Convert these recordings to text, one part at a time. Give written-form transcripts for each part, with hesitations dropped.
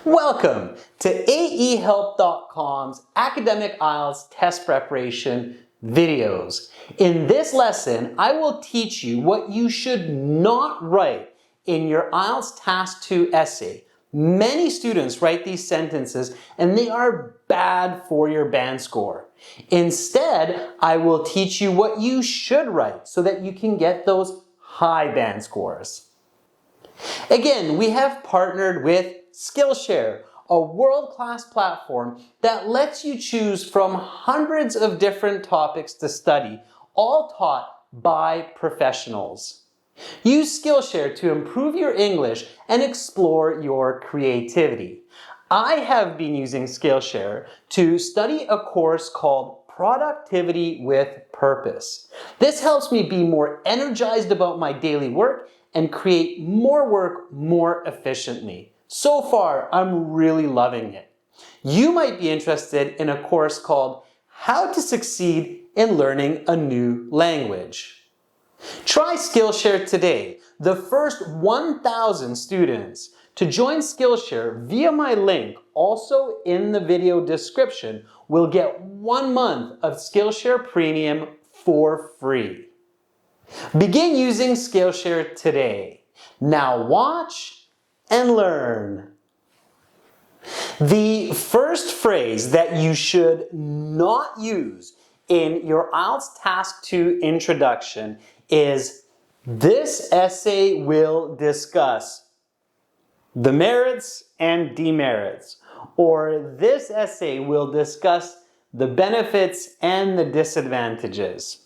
Welcome to aehelp.com's Academic IELTS Test Preparation videos. In this lesson, I will teach you what you should not write in your IELTS Task 2 essay. Many students write these sentences and they are bad for your band score. Instead, I will teach you what you should write so that you can get those high band scores. Again, we have partnered with Skillshare, a world-class platform that lets you choose from hundreds of different topics to study, all taught by professionals. Use Skillshare to improve your English and explore your creativity. I have been using Skillshare to study a course called Productivity with Purpose. This helps me be more energized about my daily work and create more work more efficiently. So far, I'm really loving it. You might be interested in a course called How to Succeed in Learning a New Language. Try Skillshare today. The first 1,000 students to join Skillshare via my link, also in the video description, will get 1 month of Skillshare Premium for free. Begin using Skillshare today. Now watch and learn. The first phrase that you should not use in your IELTS Task 2 introduction is, "This essay will discuss the merits and demerits," or "This essay will discuss the benefits and the disadvantages."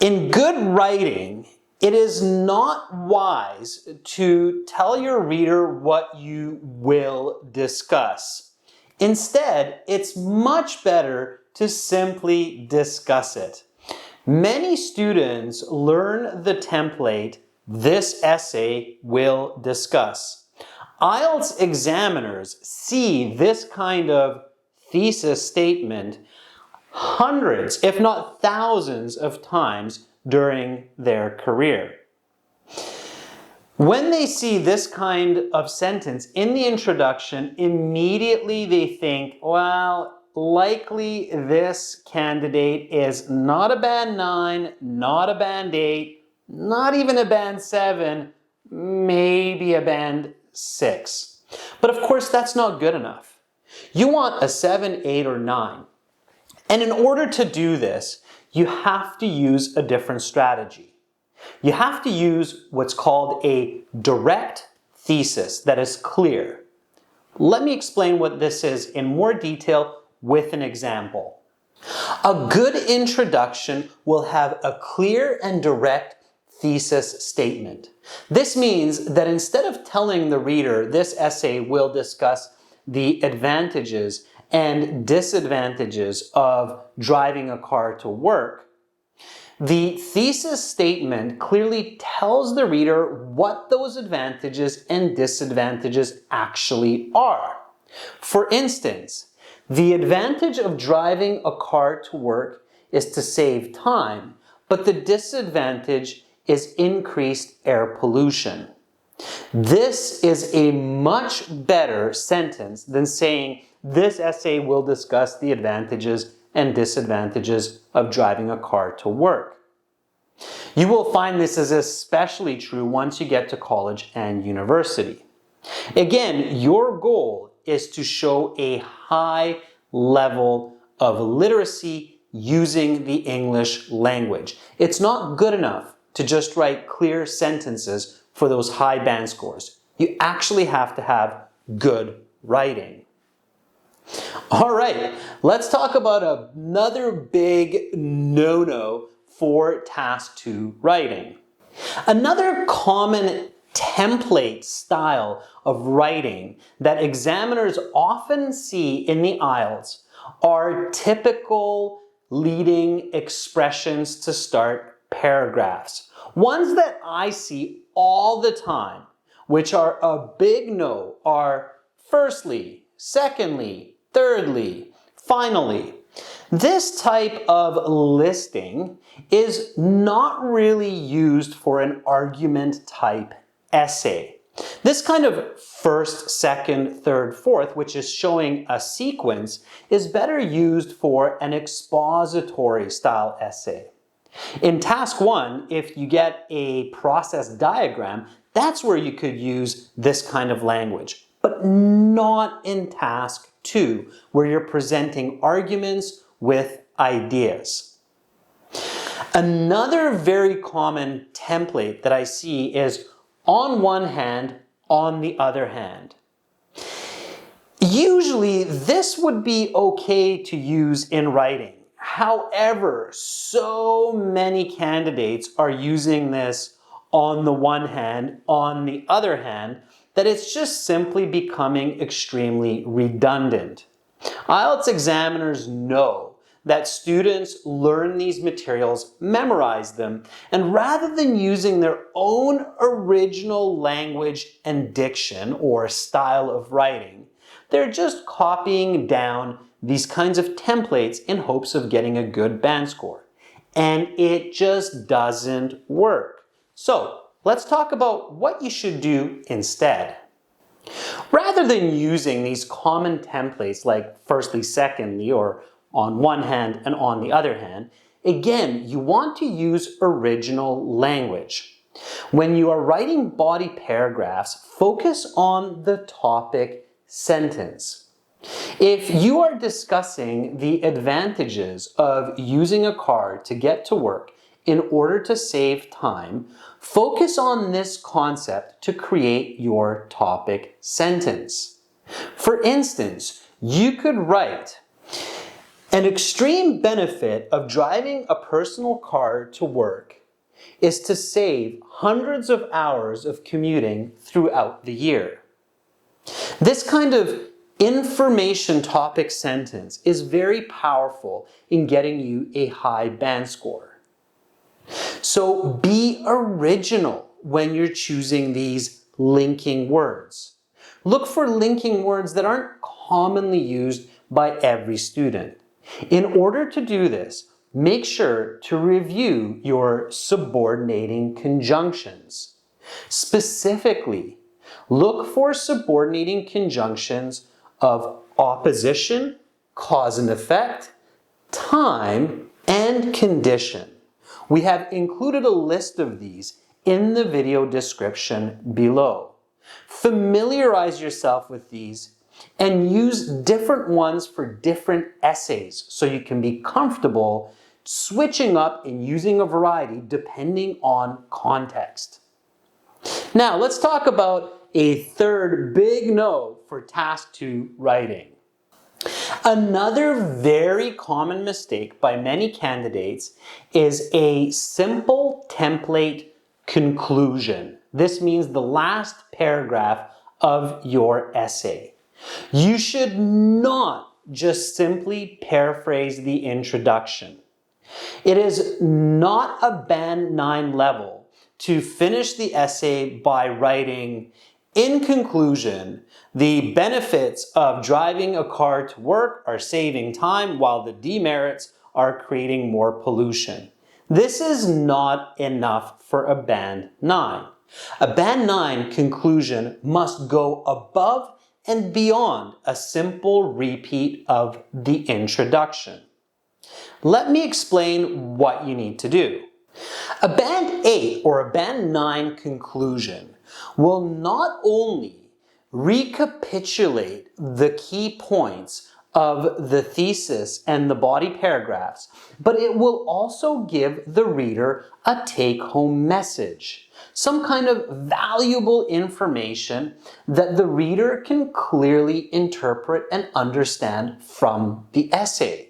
In good writing, it is not wise to tell your reader what you will discuss. Instead, it's much better to simply discuss it. Many students learn the template, "This essay will discuss." IELTS examiners see this kind of thesis statement hundreds, if not thousands of times during their career. When they see this kind of sentence in the introduction, immediately they think, well, likely this candidate is not a band 9, not a band 8, not even a band 7, maybe a band 6. But of course, that's not good enough. You want a 7, 8, or 9. And in order to do this, you have to use a different strategy. You have to use what's called a direct thesis that is clear. Let me explain what this is in more detail with an example. A good introduction will have a clear and direct thesis statement. This means that instead of telling the reader this essay will discuss the advantages and disadvantages of driving a car to work, the thesis statement clearly tells the reader what those advantages and disadvantages actually are. For instance, the advantage of driving a car to work is to save time, but the disadvantage is increased air pollution. This is a much better sentence than saying, "This essay will discuss the advantages and disadvantages of driving a car to work." You will find this is especially true once you get to college and university. Again, your goal is to show a high level of literacy using the English language. It's not good enough to just write clear sentences for those high band scores. You actually have to have good writing. All right, let's talk about another big no-no for Task 2 writing. Another common template style of writing that examiners often see in the IELTS are typical leading expressions to start paragraphs. Ones that I see all the time, which are a big no, are firstly, secondly, thirdly, finally. This type of listing is not really used for an argument type essay. This kind of first, second, third, fourth, which is showing a sequence, is better used for an expository style essay. In task 1, if you get a process diagram, that's where you could use this kind of language, but not in task 2, where you're presenting arguments with ideas. Another very common template that I see is on one hand, on the other hand. Usually this would be okay to use in writing. However, so many candidates are using this on the one hand, on the other hand, that it's just simply becoming extremely redundant. IELTS examiners know that students learn these materials, memorize them, and rather than using their own original language and diction or style of writing, they're just copying down these kinds of templates in hopes of getting a good band score. And it just doesn't work. So let's talk about what you should do instead. Rather than using these common templates like firstly, secondly, or on one hand and on the other hand, again, you want to use original language. When you are writing body paragraphs, focus on the topic sentence. If you are discussing the advantages of using a car to get to work in order to save time, focus on this concept to create your topic sentence. For instance, you could write, an extreme benefit of driving a personal car to work is to save hundreds of hours of commuting throughout the year. This kind of information topic sentence is very powerful in getting you a high band score. So be original when you're choosing these linking words. Look for linking words that aren't commonly used by every student. In order to do this, make sure to review your subordinating conjunctions. Specifically, look for subordinating conjunctions of opposition, cause and effect, time, and condition. We have included a list of these in the video description below. Familiarize yourself with these and use different ones for different essays so you can be comfortable switching up and using a variety depending on context. Now let's talk about a third big no for task 2 writing. Another very common mistake by many candidates is a simple template conclusion. This means the last paragraph of your essay. You should not just simply paraphrase the introduction. It is not a band 9 level to finish the essay by writing, in conclusion, the benefits of driving a car to work are saving time while the demerits are creating more pollution. This is not enough for a band 9. A band 9 conclusion must go above and beyond a simple repeat of the introduction. Let me explain what you need to do. A band 8 or a band 9 conclusion will not only recapitulate the key points of the thesis and the body paragraphs, but it will also give the reader a take-home message, some kind of valuable information that the reader can clearly interpret and understand from the essay.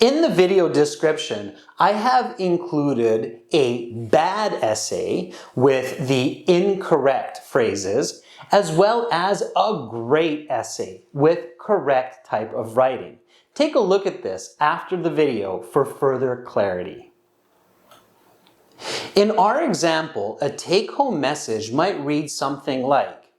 In the video description, I have included a bad essay with the incorrect phrases, as well as a great essay with correct type of writing. Take a look at this after the video for further clarity. In our example, a take-home message might read something like,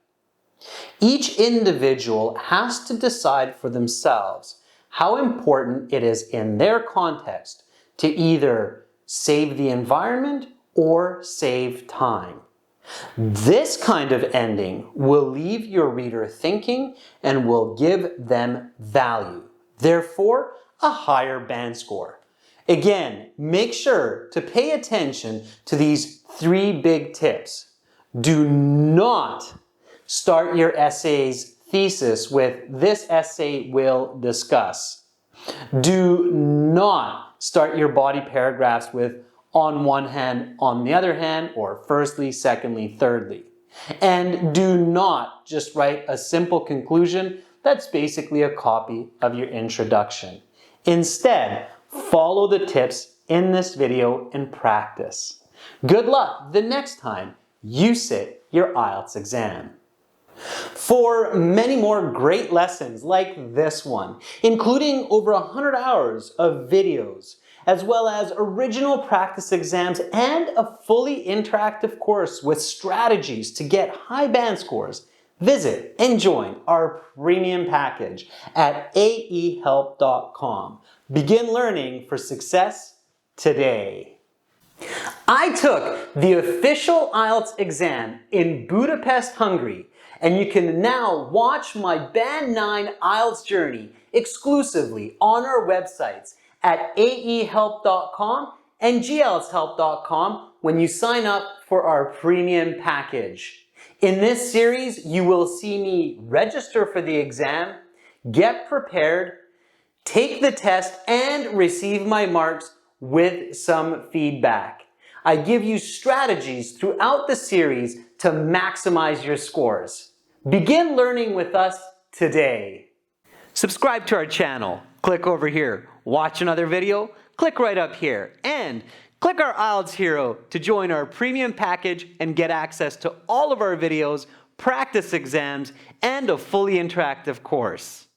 each individual has to decide for themselves how important it is in their context to either save the environment or save time. This kind of ending will leave your reader thinking and will give them value. Therefore, a higher band score. Again, make sure to pay attention to these 3 big tips. Do not start your essay's thesis with "this essay will discuss." Do not start your body paragraphs with "on one hand, on the other hand," or "firstly, secondly, thirdly." And do not just write a simple conclusion that's basically a copy of your introduction. Instead, follow the tips in this video and practice. Good luck the next time you sit your IELTS exam. For many more great lessons like this one, including over 100 hours of videos, as well as original practice exams and a fully interactive course with strategies to get high band scores, visit and join our premium package at aehelp.com. Begin learning for success today. I took the official IELTS exam in Budapest, Hungary, and you can now watch my Band 9 IELTS journey exclusively on our websites at aehelp.com and glshelp.com when you sign up for our premium package. In this series, you will see me register for the exam, get prepared, take the test, and receive my marks with some feedback. I give you strategies throughout the series to maximize your scores. Begin learning with us today. Subscribe to our channel. Click over here. Watch another video. Click right up here. And click our IELTS Hero to join our premium package and get access to all of our videos, practice exams, and a fully interactive course.